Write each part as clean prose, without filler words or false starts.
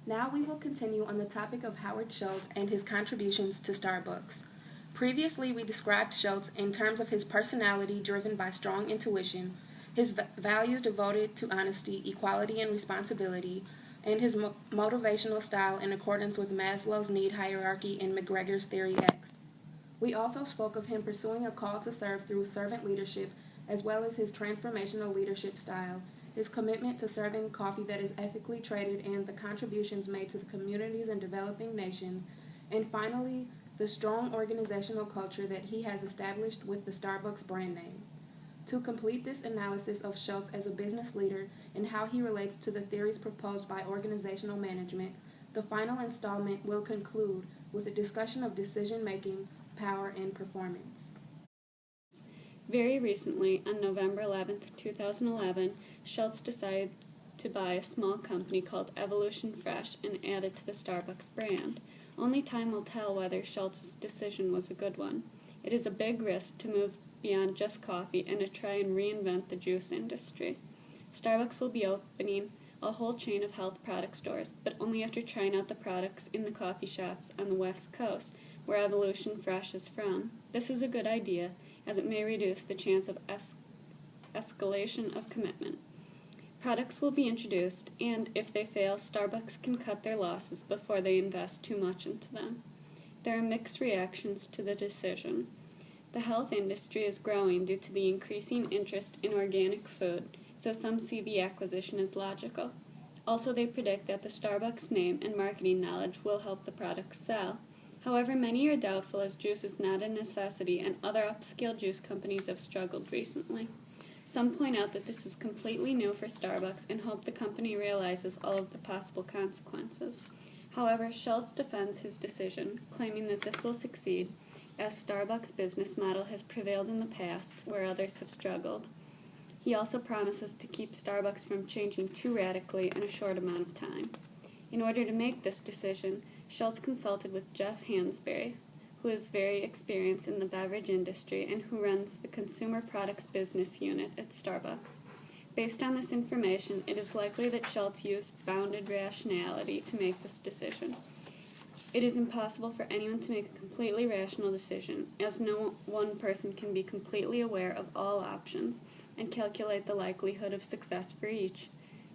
Now we will continue on the topic of Howard Schultz and his contributions to Starbucks. Previously, we described Schultz in terms of his personality driven by strong intuition, his values devoted to honesty, equality, and responsibility, and his motivational style in accordance with Maslow's need hierarchy and McGregor's Theory X. We also spoke of him pursuing a call to serve through servant leadership, as well as his transformational leadership style, his commitment to serving coffee that is ethically traded, and the contributions made to the communities and developing nations, and finally, the strong organizational culture that he has established with the Starbucks brand name. To complete this analysis of Schultz as a business leader and how he relates to the theories proposed by organizational management, the final installment will conclude with a discussion of decision-making, power, and performance. Very recently, on November 11, 2011, Schultz decided to buy a small company called Evolution Fresh and add it to the Starbucks brand. Only time will tell whether Schultz's decision was a good one. It is a big risk to move beyond just coffee and to try and reinvent the juice industry. Starbucks will be opening a whole chain of health product stores, but only after trying out the products in the coffee shops on the West Coast, where Evolution Fresh is from. This is a good idea, as it may reduce the chance of escalation of commitment. Products will be introduced, and if they fail, Starbucks can cut their losses before they invest too much into them. There are mixed reactions to the decision. The health industry is growing due to the increasing interest in organic food, so some see the acquisition as logical. Also, they predict that the Starbucks name and marketing knowledge will help the products sell. However, many are doubtful as juice is not a necessity, and other upscale juice companies have struggled recently. Some point out that this is completely new for Starbucks and hope the company realizes all of the possible consequences. However, Schultz defends his decision, claiming that this will succeed, as Starbucks' business model has prevailed in the past where others have struggled. He also promises to keep Starbucks from changing too radically in a short amount of time. In order to make this decision, Schultz consulted with Jeff Hansberry, who is very experienced in the beverage industry and who runs the consumer products business unit at Starbucks. Based on this information, it is likely that Schultz used bounded rationality to make this decision. It is impossible for anyone to make a completely rational decision, as no one person can be completely aware of all options and calculate the likelihood of success for each.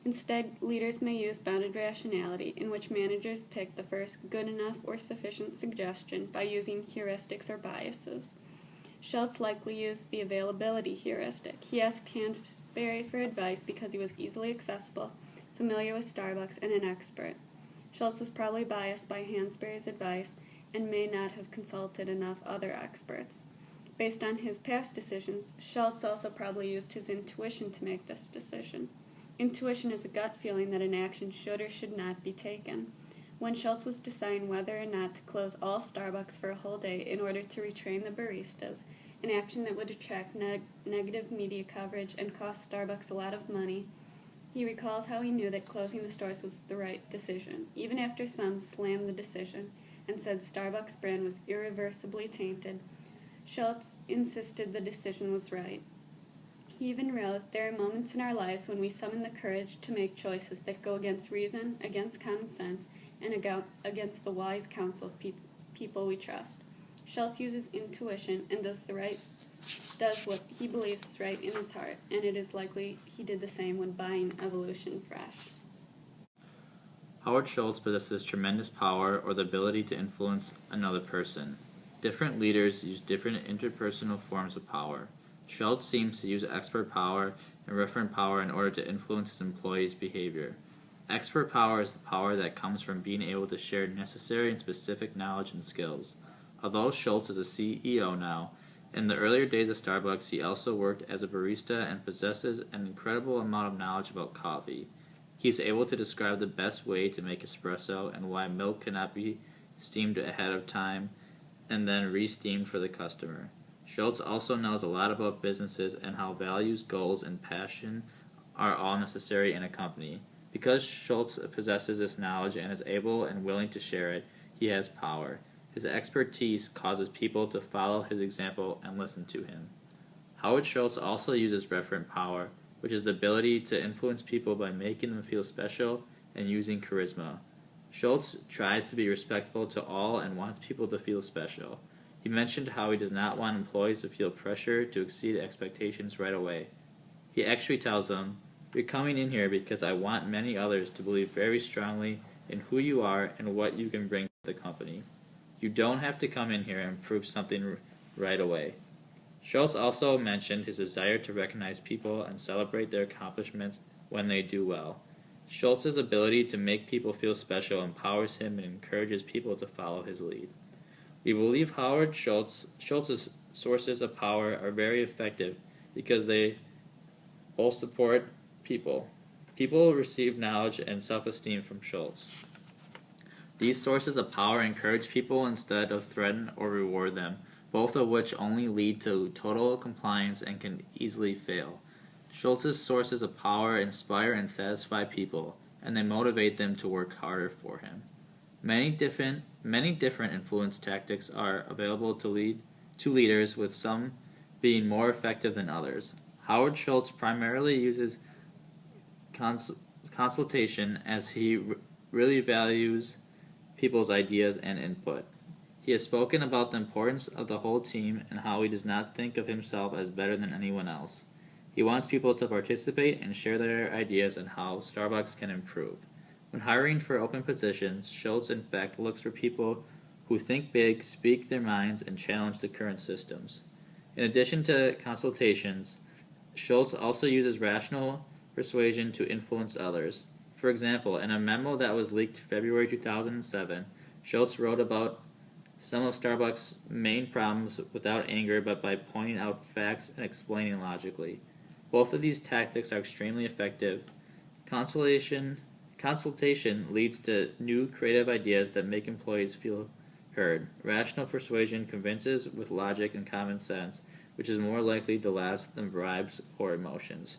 Instead, leaders may use bounded rationality, in which managers pick the first good enough or sufficient suggestion by using heuristics or biases. Schultz likely used the availability heuristic. He asked Hansberry for advice because he was easily accessible, familiar with Starbucks, and an expert. Schultz was probably biased by Hansberry's advice and may not have consulted enough other experts. Based on his past decisions, Schultz also probably used his intuition to make this decision. Intuition is a gut feeling that an action should or should not be taken. When Schultz was deciding whether or not to close all Starbucks for a whole day in order to retrain the baristas, an action that would attract negative media coverage and cost Starbucks a lot of money, he recalls how he knew that closing the stores was the right decision, even after some slammed the decision and said Starbucks' brand was irreversibly tainted. Schultz insisted the decision was right. He even wrote, "There are moments in our lives when we summon the courage to make choices that go against reason, against common sense, and against the wise counsel of people we trust." Schultz uses intuition and does what he believes is right in his heart, and it is likely he did the same when buying Evolution Fresh. Howard Schultz possesses tremendous power or the ability to influence another person. Different leaders use different interpersonal forms of power. Schultz seems to use expert power and referent power in order to influence his employees' behavior. Expert power is the power that comes from being able to share necessary and specific knowledge and skills. Although Schultz is a CEO now, in the earlier days of Starbucks he also worked as a barista and possesses an incredible amount of knowledge about coffee. He is able to describe the best way to make espresso and why milk cannot be steamed ahead of time and then re-steamed for the customer. Schultz also knows a lot about businesses and how values, goals, and passion are all necessary in a company. Because Schultz possesses this knowledge and is able and willing to share it, he has power. His expertise causes people to follow his example and listen to him. Howard Schultz also uses referent power, which is the ability to influence people by making them feel special and using charisma. Schultz tries to be respectful to all and wants people to feel special. He mentioned how he does not want employees to feel pressure to exceed expectations right away. He actually tells them, "You're coming in here because I want many others to believe very strongly in who you are and what you can bring to the company. You don't have to come in here and prove something right away." Schultz also mentioned his desire to recognize people and celebrate their accomplishments when they do well. Schultz's ability to make people feel special empowers him and encourages people to follow his lead. We believe Howard Schultz's sources of power are very effective because they both support people. People receive knowledge and self-esteem from Schultz. These sources of power encourage people instead of threaten or reward them, both of which only lead to total compliance and can easily fail. Schultz's sources of power inspire and satisfy people, and they motivate them to work harder for him. Many different influence tactics are available to leaders, with some being more effective than others. Howard Schultz primarily uses consultation, as he really values people's ideas and input. He has spoken about the importance of the whole team and how he does not think of himself as better than anyone else. He wants people to participate and share their ideas on how Starbucks can improve. When hiring for open positions, Schultz in fact looks for people who think big, speak their minds, and challenge the current systems. In addition to consultations, Schultz also uses rational persuasion to influence others. For example, in a memo that was leaked February 2007, Schultz wrote about some of Starbucks' main problems without anger, but by pointing out facts and explaining logically. Both of these tactics are extremely effective. Consultation leads to new creative ideas that make employees feel heard. Rational persuasion convinces with logic and common sense, which is more likely to last than bribes or emotions.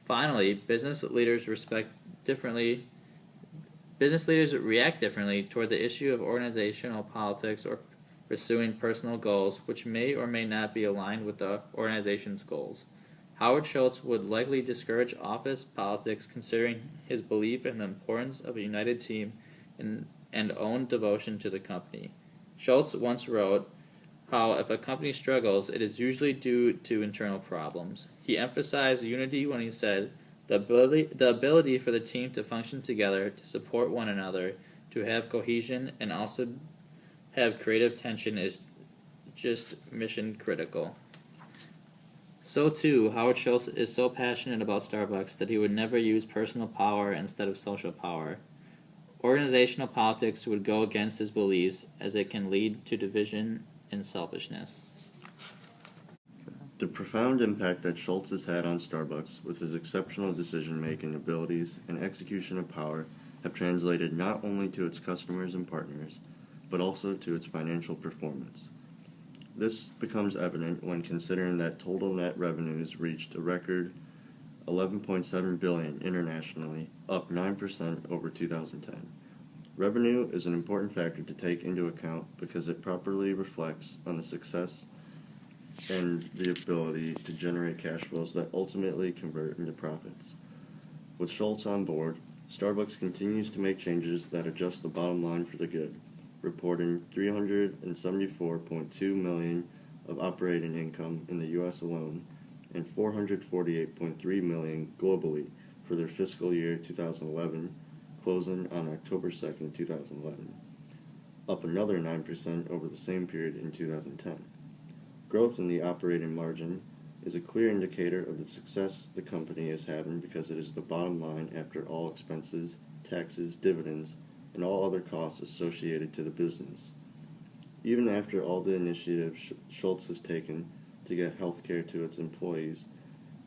Finally, business leaders react differently toward the issue of organizational politics or pursuing personal goals, which may or may not be aligned with the organization's goals. Howard Schultz would likely discourage office politics, considering his belief in the importance of a united team and own devotion to the company. Schultz once wrote how if a company struggles, it is usually due to internal problems. He emphasized unity when he said, the ability for the team to function together, to support one another, to have cohesion, and also have creative tension is just mission critical. So too, Howard Schultz is so passionate about Starbucks that he would never use personal power instead of social power. Organizational politics would go against his beliefs, as it can lead to division and selfishness. The profound impact that Schultz has had on Starbucks, with his exceptional decision-making abilities and execution of power, have translated not only to its customers and partners, but also to its financial performance. This becomes evident when considering that total net revenues reached a record $11.7 billion internationally, up 9% over 2010. Revenue is an important factor to take into account because it properly reflects on the success and the ability to generate cash flows that ultimately convert into profits. With Schultz on board, Starbucks continues to make changes that adjust the bottom line for the good, reporting $374.2 million of operating income in the U.S. alone and $448.3 million globally for their fiscal year 2011, closing on October 2nd, 2011, up another 9% over the same period in 2010. Growth in the operating margin is a clear indicator of the success the company is having because it is the bottom line after all expenses, taxes, dividends, and all other costs associated to the business. Even after all the initiatives Schultz has taken to get health care to its employees,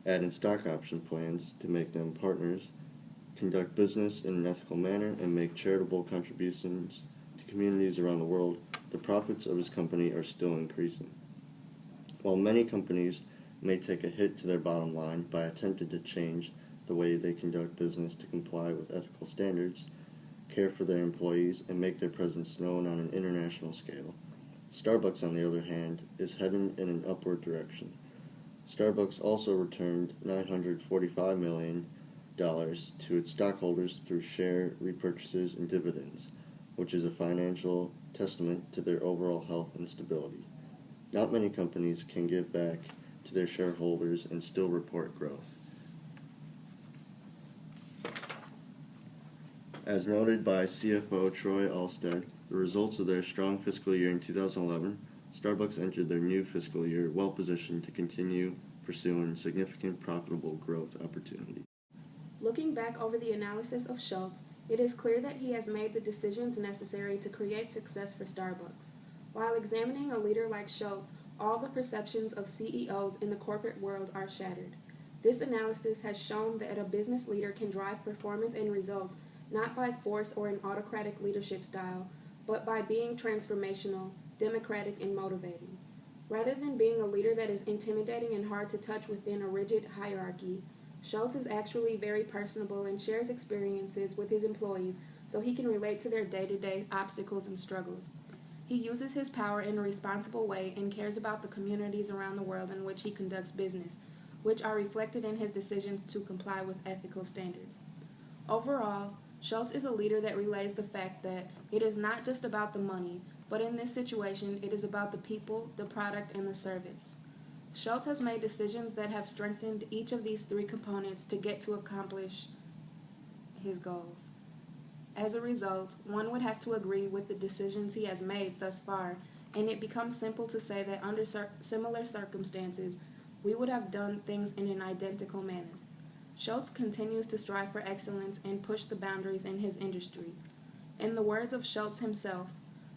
adding stock option plans to make them partners, conduct business in an ethical manner, and make charitable contributions to communities around the world, the profits of his company are still increasing. While many companies may take a hit to their bottom line by attempting to change the way they conduct business to comply with ethical standards, care for their employees, and make their presence known on an international scale, Starbucks, on the other hand, is heading in an upward direction. Starbucks also returned $945 million to its stockholders through share repurchases and dividends, which is a financial testament to their overall health and stability. Not many companies can give back to their shareholders and still report growth. As noted by CFO Troy Alstead, the results of their strong fiscal year in 2011, Starbucks entered their new fiscal year well positioned to continue pursuing significant profitable growth opportunities. Looking back over the analysis of Schultz, it is clear that he has made the decisions necessary to create success for Starbucks. While examining a leader like Schultz, all the perceptions of CEOs in the corporate world are shattered. This analysis has shown that a business leader can drive performance and results not by force or an autocratic leadership style, but by being transformational, democratic, and motivating. Rather than being a leader that is intimidating and hard to touch within a rigid hierarchy, Schultz is actually very personable and shares experiences with his employees so he can relate to their day-to-day obstacles and struggles. He uses his power in a responsible way and cares about the communities around the world in which he conducts business, which are reflected in his decisions to comply with ethical standards. Overall, Schultz is a leader that relays the fact that it is not just about the money, but in this situation, it is about the people, the product, and the service. Schultz has made decisions that have strengthened each of these three components to get to accomplish his goals. As a result, one would have to agree with the decisions he has made thus far, and it becomes simple to say that under similar circumstances, we would have done things in an identical manner. Schultz continues to strive for excellence and push the boundaries in his industry. In the words of Schultz himself,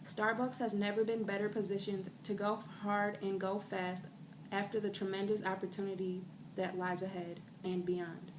Starbucks has never been better positioned to go hard and go fast after the tremendous opportunity that lies ahead and beyond.